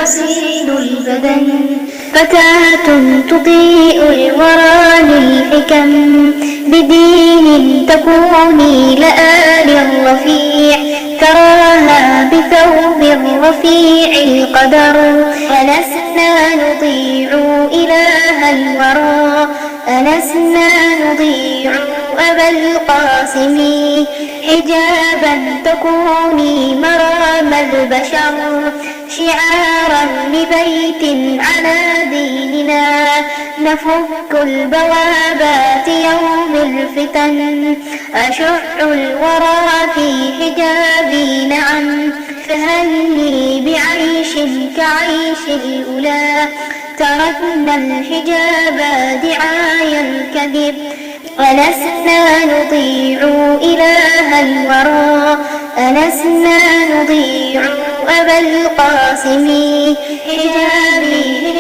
أصيل البدن، فتاة تضيء الورى للحكم، بدين تكوني لآل الرفيع، تراها بثوب رفيع القدر. ألسنا نطيع إله الورى، ألسنا نطيع أبا القاسم، حجابا تكوني مرام البشر، شعارا لبيت على ديننا، نفك البوابات يوم الفتن، أشع الورى في حجابي نعم، فهلني بعيش كعيش الأولى، تركنا الحجاب دعايا الكذب، ألسنا نطيع إله الورى، ألسنا نطيع أبا القاسم، حجابي